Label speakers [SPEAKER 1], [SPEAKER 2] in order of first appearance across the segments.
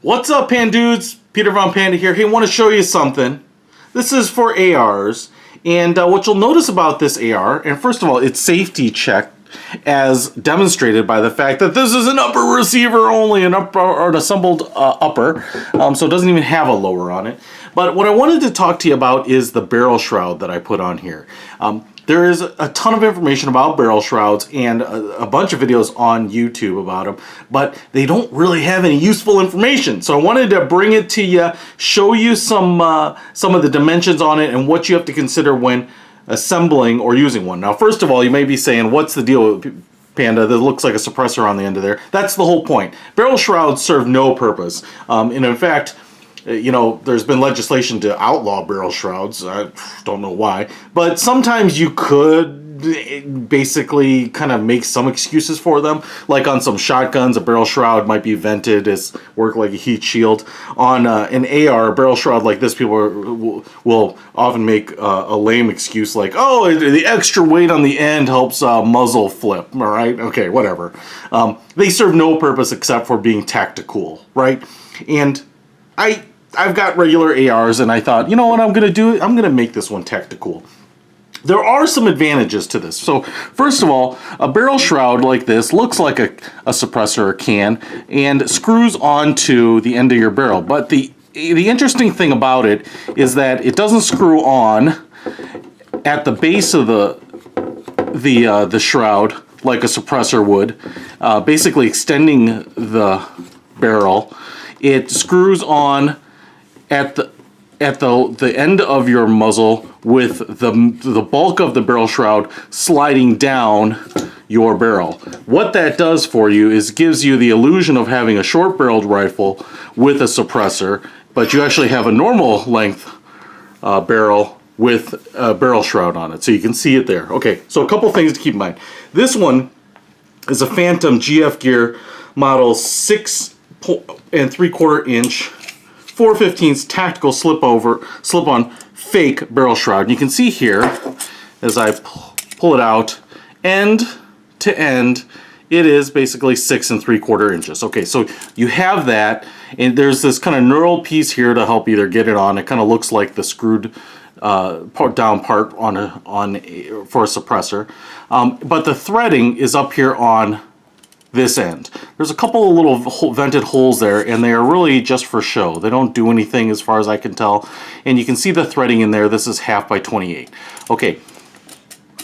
[SPEAKER 1] What's up, Pandudes? Peter Von Panda here. Hey, I want to show you something. This is for ARs, and what you'll notice about this AR, and first of all, it's safety checked as demonstrated by the fact that this is an upper receiver only, an upper or an assembled upper, so it doesn't even have a lower on it. But what I wanted to talk to you about is the barrel shroud that I put on here. There is a ton of information about barrel shrouds and a bunch of videos on YouTube about them, but they don't really have any useful information. So I wanted to bring it to you, show you some of the dimensions on it and what you have to consider when assembling or using one. Now, first of all, you may be saying, what's the deal with Panda? That looks like a suppressor on the end of there. That's the whole point. Barrel shrouds serve no purpose. And in fact, you know, there's been legislation to outlaw barrel shrouds. I don't know why. But sometimes you could basically kind of make some excuses for them. Like on some shotguns, a barrel shroud might be vented as work like a heat shield. On an AR, a barrel shroud like this, people will often make a lame excuse like, oh, the extra weight on the end helps muzzle flip, all right? Okay, whatever. They serve no purpose except for being tactical, right? And I've got regular ARs, and I thought, you know what I'm going to do? I'm going to make this one tactical. There are some advantages to this. So first of all, a barrel shroud like this looks like a suppressor or can and screws onto the end of your barrel. But the interesting thing about it is that it doesn't screw on at the base of the shroud like a suppressor would, basically extending the barrel. It screws on at the end of your muzzle with the bulk of the barrel shroud sliding down your barrel. What that does for you is gives you the illusion of having a short-barreled rifle with a suppressor, but you actually have a normal length barrel with a barrel shroud on it. So you can see it there. Okay, so a couple things to keep in mind. This one is a Phantom GFGEAR model 6 3/4 inch 4/15 tactical slip-on fake barrel shroud. And you can see here, as I pull it out, end to end, it is basically 6 3/4 inches. Okay, so you have that, and there's this kind of knurled piece here to help either get it on. It kind of looks like the screwed down part for a suppressor, but the threading is up here on this end. There's a couple of little vented holes there, and they are really just for show. They don't do anything as far as I can tell, and you can see the threading in there. This is 1/2 by 28. Okay,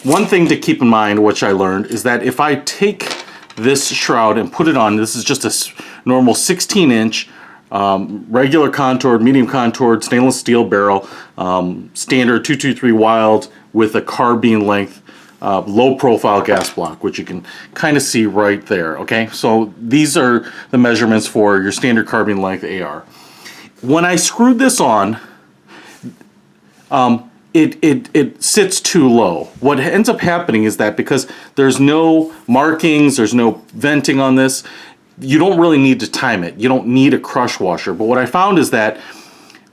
[SPEAKER 1] one thing to keep in mind, which I learned, is that if I take this shroud and put it on, this is just a normal 16-inch regular contoured, medium contoured stainless steel barrel, standard 223 Wild with a carbine length low profile gas block, which you can kind of see right there. Okay, so these are the measurements for your standard carbine length AR. When I screwed this on, it sits too low. What ends up happening is that because there's no markings, there's no venting on this, you don't really need to time it. You don't need a crush washer. But what I found is that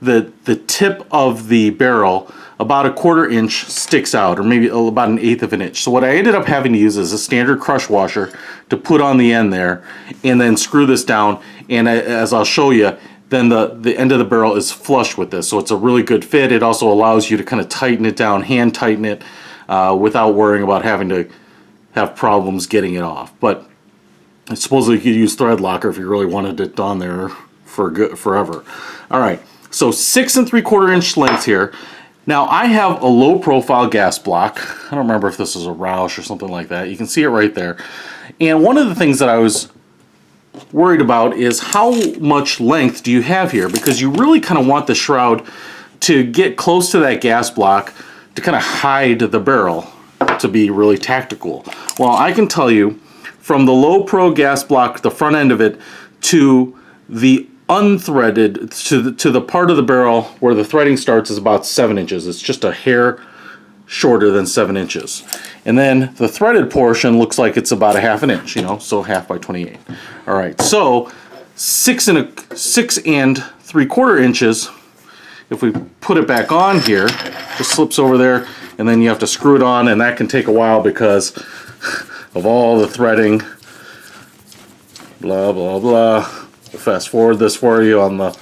[SPEAKER 1] the tip of the barrel about 1/4 inch sticks out, or maybe about 1/8 of an inch. So what I ended up having to use is a standard crush washer to put on the end there, and then screw this down. And as I'll show you, then the end of the barrel is flush with this, so it's a really good fit. It also allows you to kind of tighten it down, hand tighten it, without worrying about having to have problems getting it off. But I suppose you could use thread locker if you really wanted it on there for forever. All right, so 6 3/4 inch length here. Now I have a low profile gas block. I don't remember if this is a Roush or something like that. You can see it right there. And one of the things that I was worried about is how much length do you have here? Because you really kind of want the shroud to get close to that gas block to kind of hide the barrel to be really tactical. Well, I can tell you from the low pro gas block, the front end of it, to the unthreaded, to the part of the barrel where the threading starts is about 7 inches. It's just a hair shorter than 7 inches. And then the threaded portion looks like it's about 1/2 inch, you know, so 1/2 by 28. All right, so 6 3/4 inches. If we put it back on here, it slips over there, and then you have to screw it on, and that can take a while because of all the threading, blah, blah, blah. fast forward this for you on the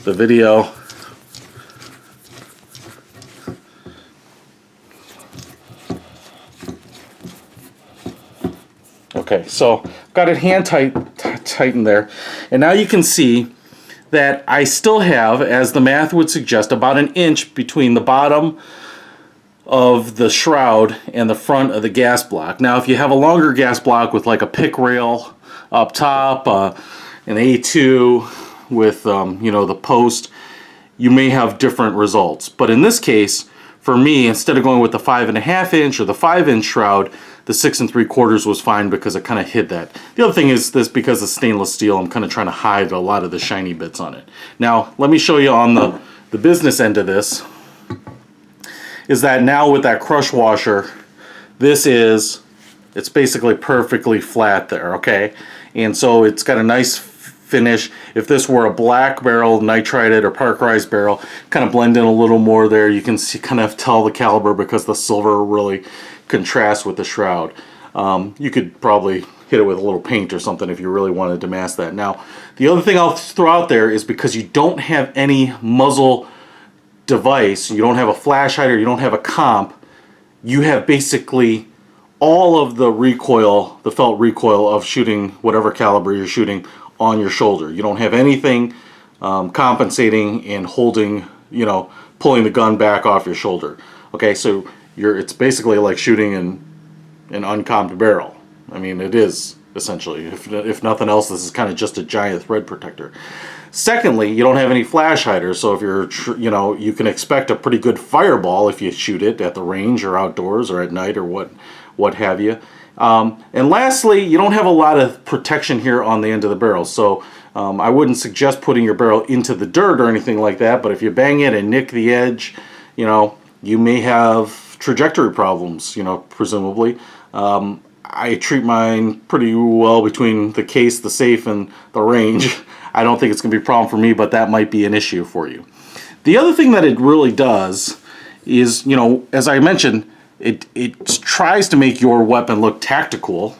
[SPEAKER 1] video. Okay, so got it hand tightened there, and now you can see that I still have, as the math would suggest, about an inch between the bottom of the shroud and the front of the gas block. Now if you have a longer gas block with like a pick rail up top, an A2 with you know, the post, you may have different results. But in this case, for me, instead of going with the 5.5 inch or the 5-inch shroud, the 6 3/4 was fine because it kind of hid that. The other thing is this, because it's stainless steel, I'm kind of trying to hide a lot of the shiny bits on it. Now, let me show you on the business end of this, is that now with that crush washer, it's basically perfectly flat there, okay? And so it's got a nice finish. If this were a black barrel, nitrided or parkerized barrel, kind of blend in a little more there. You can see, kind of tell the caliber because the silver really contrasts with the shroud. You could probably hit it with a little paint or something if you really wanted to mask that. Now, the other thing I'll throw out there is because you don't have any muzzle device, you don't have a flash hider, you don't have a comp, you have basically all of the recoil, the felt recoil of shooting whatever caliber you're shooting on your shoulder. You don't have anything compensating and holding, you know, pulling the gun back off your shoulder. Okay, so it's basically like shooting an uncomped barrel. I mean, it is essentially. If nothing else, this is kind of just a giant thread protector. Secondly, you don't have any flash hiders, so if you're, you know, you can expect a pretty good fireball if you shoot it at the range or outdoors or at night or what have you. And lastly, you don't have a lot of protection here on the end of the barrel, so I wouldn't suggest putting your barrel into the dirt or anything like that, but if you bang it and nick the edge, you know, you may have trajectory problems, you know, presumably. I treat mine pretty well between the case, the safe, and the range. I don't think it's going to be a problem for me, but that might be an issue for you. The other thing that it really does is, you know, as I mentioned, it tries to make your weapon look tactical,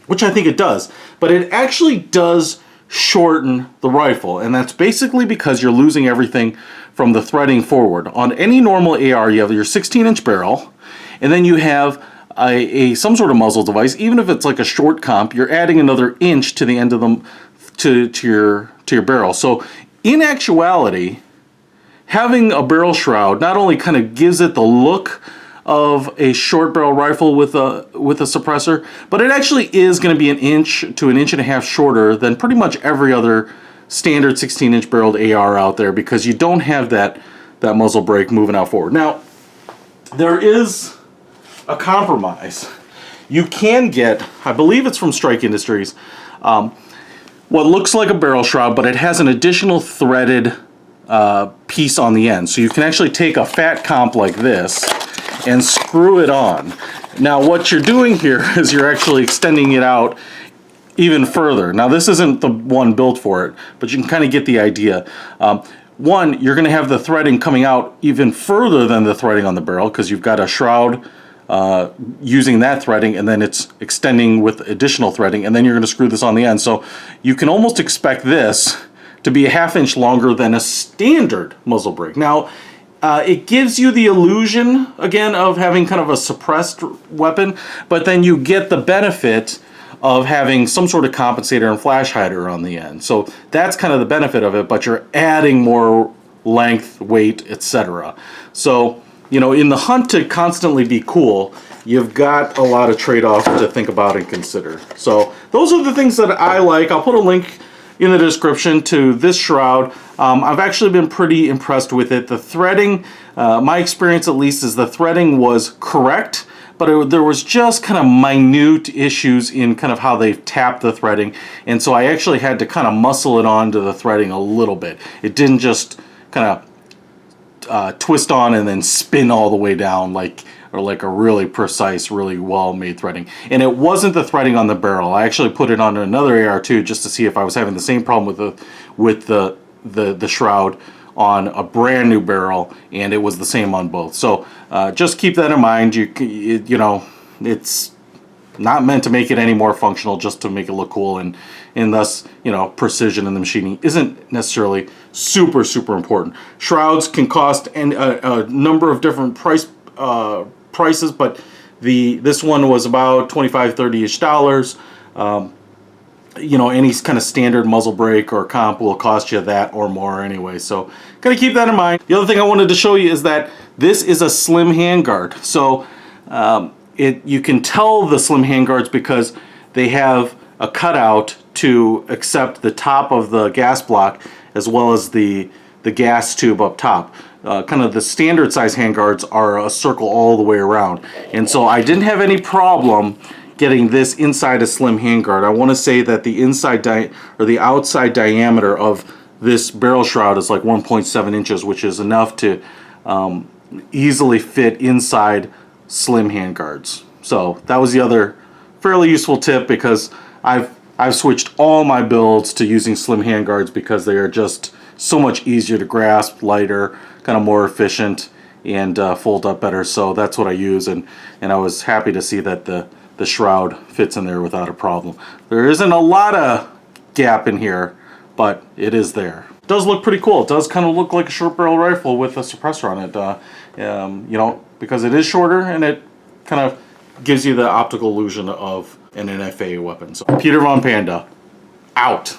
[SPEAKER 1] which I think it does, but it actually does shorten the rifle, and that's basically because you're losing everything from the threading forward. On any normal AR, you have your 16-inch barrel, and then you have some sort of muzzle device. Even if it's like a short comp, you're adding another inch to the end of them to your barrel. So in actuality, having a barrel shroud not only kind of gives it the look of a short barrel rifle with a suppressor, but it actually is going to be an inch to an inch and a half shorter than pretty much every other standard 16-inch barreled AR out there, because you don't have that muzzle brake moving out forward. Now, there is a compromise. You can get, I believe it's from Strike Industries, what looks like a barrel shroud, but it has an additional threaded piece on the end. So you can actually take a fat comp like this and screw it on. Now what you're doing here is you're actually extending it out even further. Now this isn't the one built for it, but you can kind of get the idea. One, you're going to have the threading coming out even further than the threading on the barrel, because you've got a shroud using that threading, and then it's extending with additional threading, and then you're going to screw this on the end. So you can almost expect this to be a ½ inch longer than a standard muzzle brake. Now, it gives you the illusion, again, of having kind of a suppressed weapon, but then you get the benefit of having some sort of compensator and flash hider on the end. So that's kind of the benefit of it, but you're adding more length, weight, etc. So, you know, in the hunt to constantly be cool, you've got a lot of trade-offs to think about and consider. So those are the things that I like. I'll put a link in the description to this shroud. I've actually been pretty impressed with it. The threading, my experience at least, is the threading was correct, but there was just kind of minute issues in kind of how they tapped the threading, and so I actually had to kind of muscle it onto the threading a little bit. It didn't just kind of twist on and then spin all the way down like a really precise, really well-made threading. And it wasn't the threading on the barrel. I actually put it on another AR-2 just to see if I was having the same problem with the shroud on a brand new barrel, and it was the same on both. So just keep that in mind. You know, it's not meant to make it any more functional, just to make it look cool, and thus, you know, precision in the machining isn't necessarily super important. Shrouds can cost a number of different prices, but this one was about $25–30ish. You know, any kind of standard muzzle brake or comp will cost you that or more anyway, so gotta keep that in mind. The other thing I wanted to show you is that this is a slim handguard. So you can tell the slim handguards because they have a cutout to accept the top of the gas block as well as the gas tube up top. Kind of the standard size handguards are a circle all the way around, and so I didn't have any problem getting this inside a slim handguard. I want to say that the the outside diameter of this barrel shroud is like 1.7 inches, which is enough to easily fit inside slim handguards. So that was the other fairly useful tip, because I've switched all my builds to using slim handguards because they are just so much easier to grasp, lighter, kind of more efficient, and fold up better. So that's what I use, and I was happy to see that the shroud fits in there without a problem. There isn't a lot of gap in here, but it is there. It does look pretty cool. It does kind of look like a short barrel rifle with a suppressor on it, you know, because it is shorter, and it kind of gives you the optical illusion of an NFA weapon. So Peter Von Panda, out.